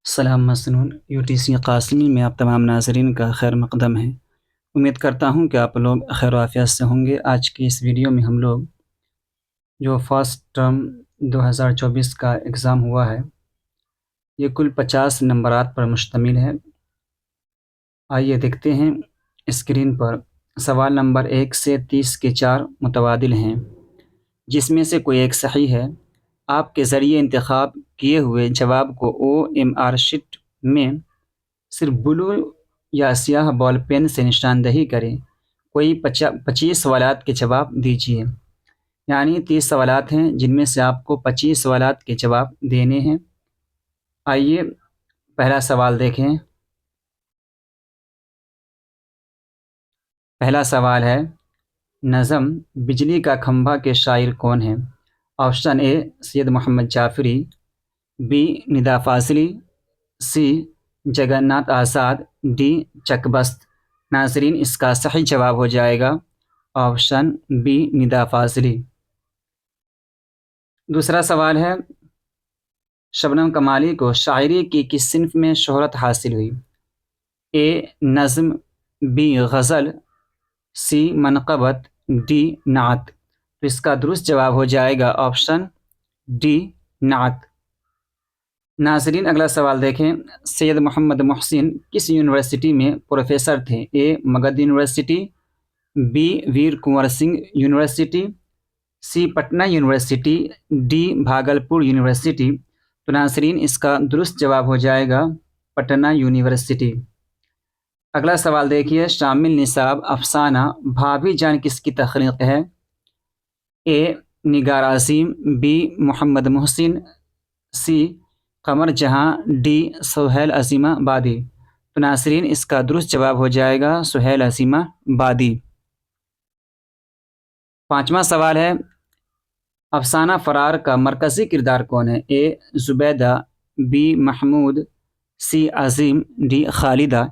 سلام مسنون UTC قاسمی میں آپ تمام ناظرین کا خیر مقدم ہے۔ امید کرتا ہوں کہ آپ لوگ خیر و عافیت سے ہوں گے۔ آج کی اس ویڈیو میں ہم لوگ جو فرسٹ ٹرم 2024 کا ایگزام ہوا ہے یہ کل 50 نمبرات پر مشتمل ہے۔ آئیے دیکھتے ہیں اسکرین پر۔ سوال نمبر 1 سے 30 کے 4 متبادل ہیں جس میں سے کوئی ایک صحیح ہے۔ آپ کے ذریعے انتخاب کیے ہوئے جواب کو OMR شیٹ میں صرف بلو یا سیاہ بال پین سے نشاندہی کریں۔ کوئی 25 سوالات کے جواب دیجیے، یعنی 30 سوالات ہیں جن میں سے آپ کو 25 سوالات کے جواب دینے ہیں۔ آئیے پہلا سوال دیکھیں۔ پہلا سوال ہے، نظم بجلی کا کھمبا کے شاعر کون ہیں؟ Option A Syed Mohammad Jafri, B Nida Fazli, C Jagan Nath Azad, D Chakbast. ناظرین اس کا صحیح جواب ہو جائے گا آپشن بی ندا فاضلی۔ دوسرا سوال ہے، شبنم کمالی کو شاعری کی کس صنف میں شہرت حاصل ہوئی؟ اے نظم، بی غزل، سی منقبت، ڈی نعت۔ تو اس کا درست جواب ہو جائے گا آپشن ڈی نعت۔ ناظرین اگلا سوال دیکھیں۔ سید محمد محسن کس یونیورسٹی میں پروفیسر تھے؟ A Magadh university, B Veer Kunwar Singh university, C Patna university, D Bhagalpur university. تو ناظرین اس کا درست جواب ہو جائے گا پٹنہ یونیورسٹی۔ اگلا سوال دیکھیے، شامل نصاب افسانہ بھابھی جان کس کی تخلیق ہے؟ اے نگار عظیم، بی محمد محسن، سی قمر جہاں، ڈی سہیل عظیمہ بادی۔ تو ناظرین اس کا درست جواب ہو جائے گا سہیل عظیمہ بادی۔ پانچواں سوال ہے، افسانہ فرار کا مرکزی کردار کون ہے؟ A Zubaida, B Mahmood, C Azeem, D Khalida.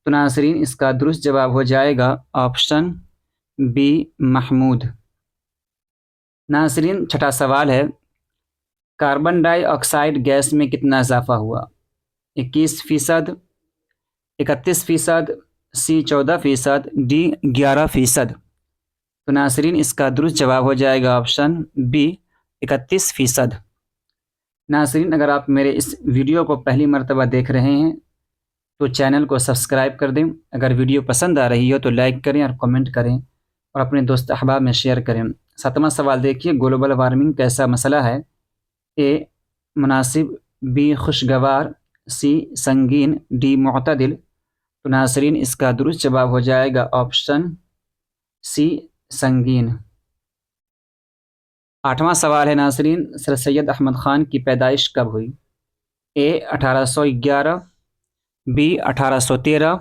تو ناظرین اس کا درست جواب ہو جائے گا آپشن بی محمود۔ ناظرین چھٹا سوال ہے، کاربن ڈائی آکسائڈ گیس میں کتنا اضافہ ہوا؟ 21%، 31%، سی 14%، ڈی 11%۔ تو ناظرین اس کا درست جواب ہو جائے گا آپشن بی 31%۔ ناظرین اگر آپ میرے اس ویڈیو کو پہلی مرتبہ دیکھ رہے ہیں تو چینل کو سبسکرائب کر دیں۔ اگر ویڈیو پسند آ رہی ہو تو لائک کریں اور کمنٹ کریں اور اپنے دوست احباب میں شیئر کریں۔ ساتواں سوال دیکھیے، گلوبل وارمنگ کیسا مسئلہ ہے؟ اے مناسب، بی خوشگوار، سی سنگین، ڈی معتدل۔ تو ناظرین اس کا درست جواب ہو جائے گا آپشن سی سنگین۔ آٹھواں سوال ہے ناظرین، سر سید احمد خان کی پیدائش کب ہوئی؟ اے 1811، بی 1813،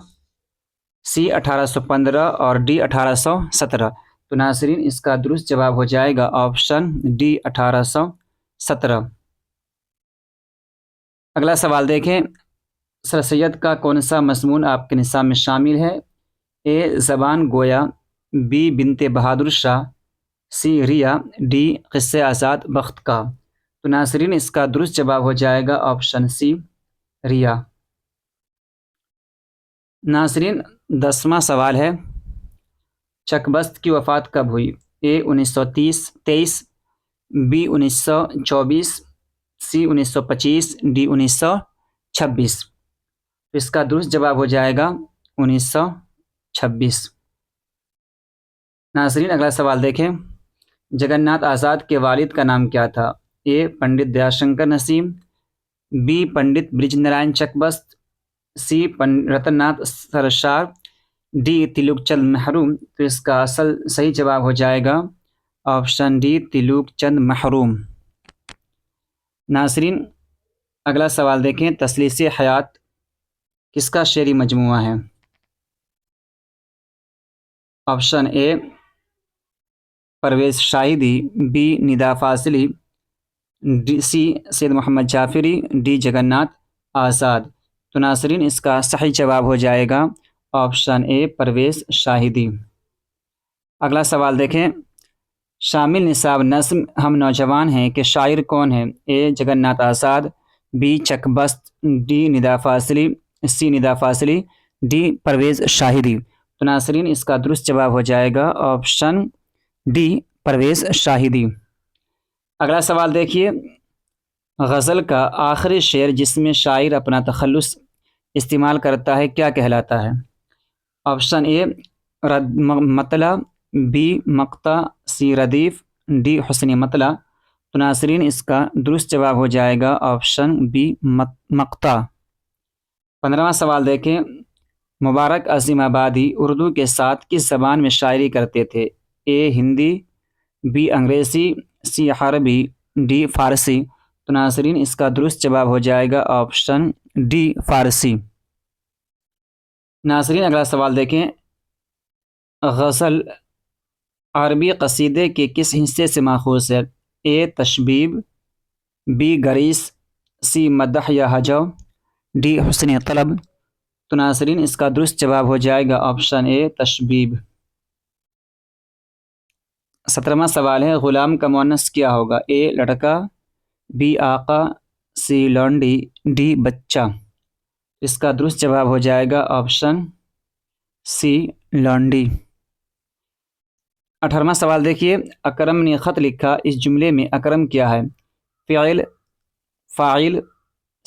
سی 1815 اور ڈی 1817۔ تو ناظرین اس کا درست جواب ہو جائے گا آپشن ڈی 1817۔ اگلا سوال دیکھیں، سر سید کا کون سا مضمون آپ کے نصاب میں شامل ہے؟ اے زبان گویا، بی بنت بہادر شاہ، سی ریا، ڈی قصے آزاد بخت کا۔ تو ناظرین اس کا درست جواب ہو جائے گا آپشن سی ریا۔ ناظرین 10واں سوال ہے، چک بست کی وفات کب ہوئی؟ اے 1923، بی 1924، سی 1925، ڈی 1926۔ اس کا درست جواب ہو جائے گا 1926۔ ناظرین اگلا سوال دیکھیں، جگن ناتھ آزاد کے والد کا نام کیا تھا؟ اے پنڈت دیا شنکر نسیم، بی پنڈت برج نارائن چک بست، سی رتن ناتھ سرشار، ڈی تلوک چند محروم۔ تو اس کا صحیح جواب ہو جائے گا آپشن ڈی تلوک چند محروم۔ ناظرین اگلا سوال دیکھیں، تثلیث حیات کس کا شعری مجموعہ ہے؟ Option A Parvez Shahidi, B Nida Fazli, D C Syed Mohammad Jafri, D Jagan Nath Azad. تو ناظرین اس کا صحیح جواب ہو جائے گا آپشن اے پرویز شاہدی۔ اگلا سوال دیکھیں، شامل نصاب نظم ہم نوجوان ہیں کے شاعر کون ہیں؟ اے جگن ناتھ آزاد، بی چک بست، ڈی ندا فاصلی، سی ندا فاصلی، ڈی پرویز شاہدی۔ تو ناظرین اس کا درست جواب ہو جائے گا آپشن ڈی پرویز شاہدی۔ اگلا سوال دیکھیے، غزل کا آخری شعر جس میں شاعر اپنا تخلص استعمال کرتا ہے کیا کہلاتا ہے؟ آپشن اے مطلع، بی مقطع، سی ردیف، ڈی حسن مطلع۔ تو ناظرین اس کا درست جواب ہو جائے گا آپشن بی مقطع۔ 15واں سوال دیکھیں، مبارک عظیم آبادی اردو کے ساتھ کس زبان میں شاعری کرتے تھے؟ اے ہندی، بی انگریزی، سی عربی، ڈی فارسی۔ تو ناظرین اس کا درست جواب ہو جائے گا آپشن ڈی فارسی۔ ناظرین اگلا سوال دیکھیں، غزل عربی قصیدے کے کس حصے سے ماخوذ ہے؟ اے تشبیب، بی گریس، سی مدح یا ہجو، ڈی حسن طلب۔ تو ناظرین اس کا درست جواب ہو جائے گا آپشن اے تشبیب۔ 17واں سوال ہے، غلام کا مؤنث کیا ہوگا؟ اے لڑکا، بی آقا، سی لونڈی، ڈی بچہ۔ اس کا درست جواب ہو جائے گا آپشن سی لونڈی۔ 18واں سوال دیکھیے، اکرم نے خط لکھا، اس جملے میں اکرم کیا ہے؟ فعل، فاعل،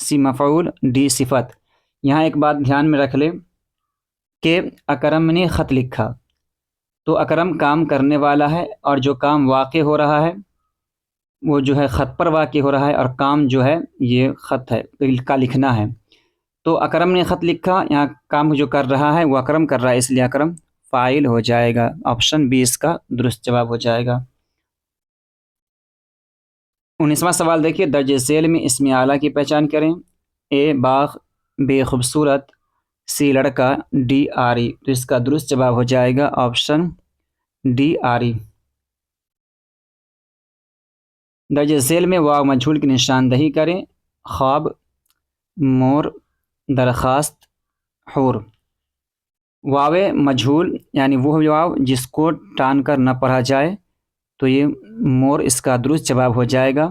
سی مفعول، ڈی صفت۔ یہاں ایک بات دھیان میں رکھ لیں کہ اکرم نے خط لکھا تو اکرم کام کرنے والا ہے، اور جو کام واقع ہو رہا ہے وہ جو ہے خط پر واقع ہو رہا ہے، اور کام جو ہے یہ خط ہے کا لکھنا ہے۔ تو اکرم نے خط لکھا، یہاں کام جو کر رہا ہے وہ اکرم کر رہا ہے، اس لیے اکرم فاعل ہو جائے گا، آپشن بی اس کا درست جواب ہو جائے گا۔ 19واں سوال دیکھیے، درج ذیل میں اسم اعلیٰ کی پہچان کریں۔ اے باغ، بی خوبصورت، سی لڑکا، ڈی آری۔ تو اس کا درست جواب ہو جائے گا آپشن ڈی آری۔ درج ذیل میں واو مجہول کی نشاندہی کریں۔ خواب، مور، درخواست، حور۔ واو مجہول یعنی وہ واو جس کو ٹان کر نہ پڑھا جائے، تو یہ مور اس کا درست جواب ہو جائے گا،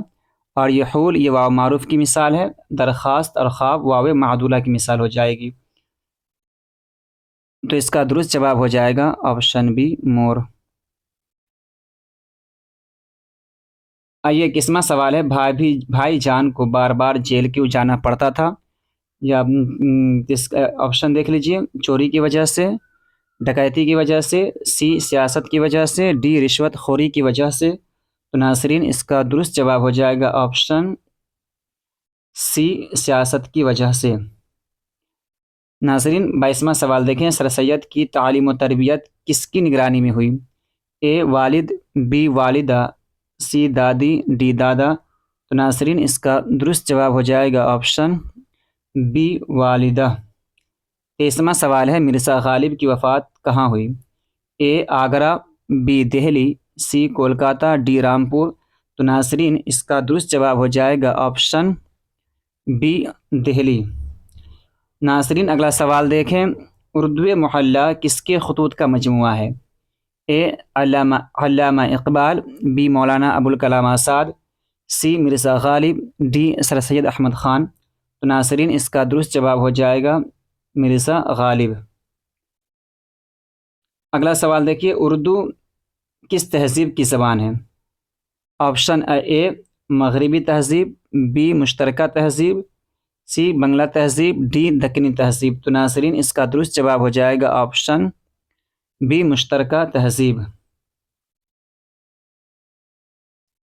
اور یہ حول یہ واو معروف کی مثال ہے، درخواست اور خواب واو معدولہ کی مثال ہو جائے گی، تو اس کا درست جواب ہو جائے گا آپشن بی مور۔ آئیے 21واں سوال ہے، بھائی جان کو بار بار جیل کیوں جانا پڑتا تھا؟ یا آپشن دیکھ لیجئے، چوری کی وجہ سے، ڈکیتی کی وجہ سے، سی سیاست کی وجہ سے، ڈی رشوت خوری کی وجہ سے۔ تو ناظرین اس کا درست جواب ہو جائے گا آپشن سی سیاست کی وجہ سے۔ ناظرین 22واں سوال دیکھیں، سر سید کی تعلیم و تربیت کس کی نگرانی میں ہوئی؟ اے والد، بی والدہ، سی دادی، ڈی دادا۔ تو ناظرین اس کا درست جواب ہو جائے گا آپشن بی والدہ۔ 23واں سوال ہے، مرزا غالب کی وفات کہاں ہوئی؟ A Agra, B Delhi, C Kolkata, D Rampur. تو ناظرین اس کا درست جواب ہو جائے گا آپشن بی دہلی۔ ناظرین اگلا سوال دیکھیں، اردو محلہ کس کے خطوط کا مجموعہ ہے؟ اے علامہ Iqbal, be Maulana Abul Kalam Azad, C Mirza Ghalib, D سر سید احمد خان۔ تو ناظرین اس کا درست جواب ہو جائے گا مرزا غالب۔ اگلا سوال دیکھیے، اردو کس تہذیب کی زبان ہے؟ آپشن اے مغربی تہذیب، بی مشترکہ تہذیب، سی بنگلہ تہذیب، ڈی دکنی تہذیب۔ تو ناظرین اس کا درست جواب ہو جائے گا آپشن بی مشترکہ تہذیب۔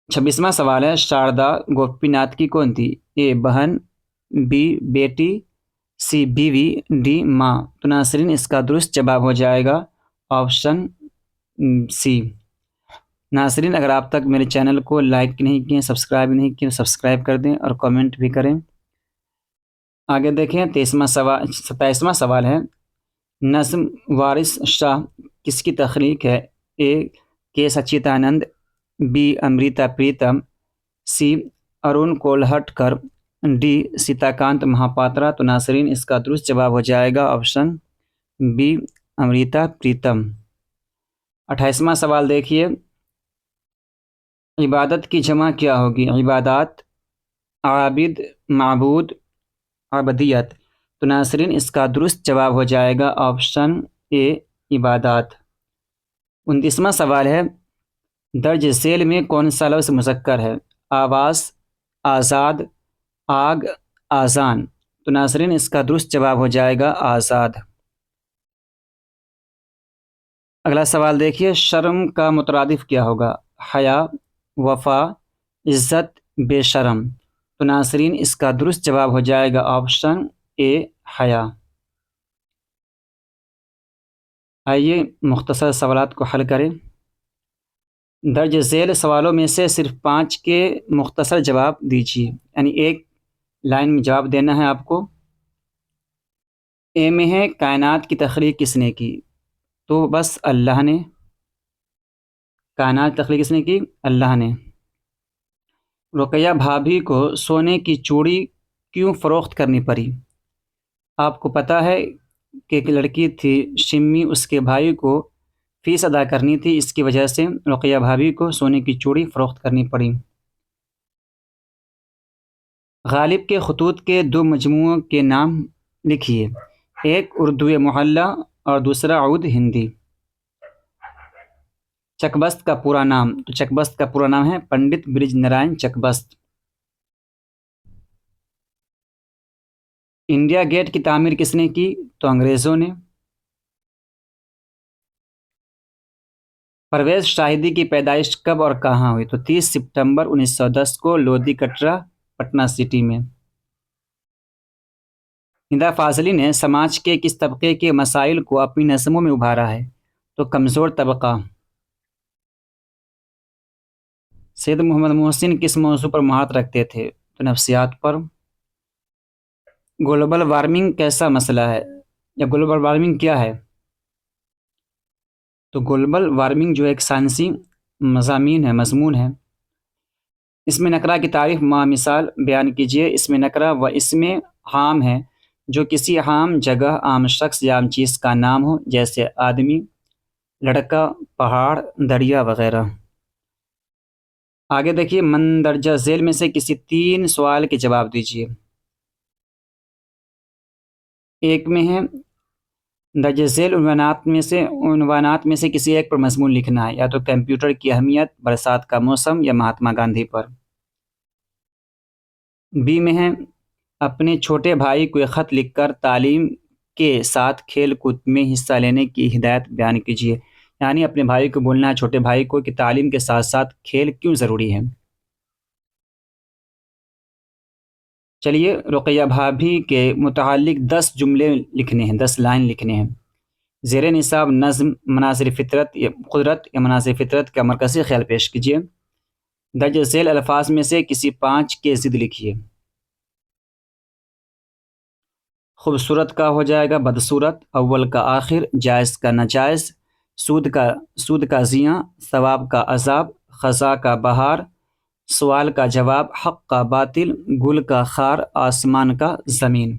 26واں سوال ہے، شاردا گوپی ناتھ کی کون تھی؟ اے بہن، بی بیٹی، سی بیوی، ڈی ماں۔ تو ناظرین اس کا درست جواب ہو جائے گا آپشن سی۔ ناظرین اگر آپ تک میرے چینل کو لائک نہیں کیے، سبسکرائب نہیں کیے، سبسکرائب کر دیں اور کامنٹ بھی کریں۔ آگے دیکھیں 27واں سوال ہے، نظم وارث شاہ کس کی تخلیق ہے؟ A K Satchidanandan, B Amrita Pritam, C Arun Kolatkar, D Sitakant Mahapatra. تو ناظرین اس کا درست جواب ہو جائے گا آپشن بی امریتا پریتم۔ 28واں سوال دیکھیے، عبادت کی جمع کیا ہوگی؟ عبادات، عابد، معبود عبدیت، تو ناظرین اس کا درست جواب ہو جائے گا آپشن اے عبادات۔ 29واں سوال ہے، درج ذیل میں کون سا لفظ مذکر ہے؟ آواز، آزاد، آگ، آذان، تو ناظرین اس کا درست جواب ہو جائے گا آزاد۔ اگلا سوال دیکھیے، شرم کا مترادف کیا ہوگا؟ حیا، وفا، عزت، بے شرم، تو ناظرین اس کا درست جواب ہو جائے گا آپشن اے حیا۔ آئیے مختصر سوالات کو حل کریں۔ درج ذیل سوالوں میں سے صرف 5 کے مختصر جواب دیجیے، یعنی ایک لائن میں جواب دینا ہے آپ کو۔ اے میں ہے کائنات کی تخلیق کس نے کی؟ تو بس اللہ نے۔ کائنات تخلیق کس نے کی؟ اللہ نے۔ رقیہ بھابھی کو سونے کی چوڑی کیوں فروخت کرنی پڑی؟ آپ کو پتہ ہے کہ ایک لڑکی تھی شمی، اس کے بھائی کو فیس ادا کرنی تھی، اس کی وجہ سے رقیہ بھابھی کو سونے کی چوڑی فروخت کرنی پڑی۔ غالب کے خطوط کے 2 مجموعوں کے نام لکھیے، ایک اردو محلہ اور دوسرا عود ہندی۔ چک بست کا پورا نام؟ تو چک بست کا پورا نام ہے پنڈت برج نارائن چک بست۔ انڈیا گیٹ کی تعمیر کس نے کی؟ تو انگریزوں نے۔ پرویز شاہدی کی پیدائش کب اور کہاں ہوئی؟ تو 30 ستمبر 1910 کو لودھی کٹرا، پٹنہ سٹی میں۔ ندا فاضلی نے سماج کے کس طبقے کے مسائل کو اپنی نظموں میں ابھارا ہے؟ تو کمزور طبقہ۔ سید محمد محسن کس موضوع پر مہارت رکھتے تھے؟ تو نفسیات پر۔ گلوبل وارمنگ کیسا مسئلہ ہے، یا گلوبل وارمنگ کیا ہے؟ تو گلوبل وارمنگ جو ایک سائنسی مضمون ہے۔ اس میں نکرہ کی تعریف مثال بیان کیجیے۔ اس میں نکرہ و اسم عام ہے جو کسی عام جگہ، عام شخص یا عام چیز کا نام ہو، جیسے آدمی، لڑکا، پہاڑ، دریا وغیرہ۔ آگے دیکھیے، مندرجہ ذیل میں سے کسی 3 سوال کے جواب دیجیے۔ ایک میں ہے درج ذیل عنوانات میں سے کسی ایک پر مضمون لکھنا ہے، یا تو کمپیوٹر کی اہمیت، برسات کا موسم، یا مہاتما گاندھی پر۔ بی میں ہے اپنے چھوٹے بھائی کو ایک خط لکھ کر تعلیم کے ساتھ کھیل کود میں حصہ لینے کی ہدایت بیان کیجیے، یعنی اپنے بھائی کو بولنا ہے، چھوٹے بھائی کو، کہ تعلیم کے ساتھ ساتھ کھیل کیوں ضروری ہے۔ چلیے، رقیہ بھابھی کے متعلق 10 جملے لکھنے ہیں، 10 لائن لکھنے ہیں۔ زیر نصاب نظم مناظر فطرت یا قدرت یا مناظر فطرت کا مرکزی خیال پیش کیجیے۔ درج ذیل الفاظ میں سے کسی 5 کے ضد لکھیے۔ خوبصورت کا ہو جائے گا بدصورت، اول کا آخر، جائز کا ناجائز، سود کا زیاں، ثواب کا عذاب، خزاں کا بہار، سوال کا جواب، حق کا باطل، گل کا خار، آسمان کا زمین۔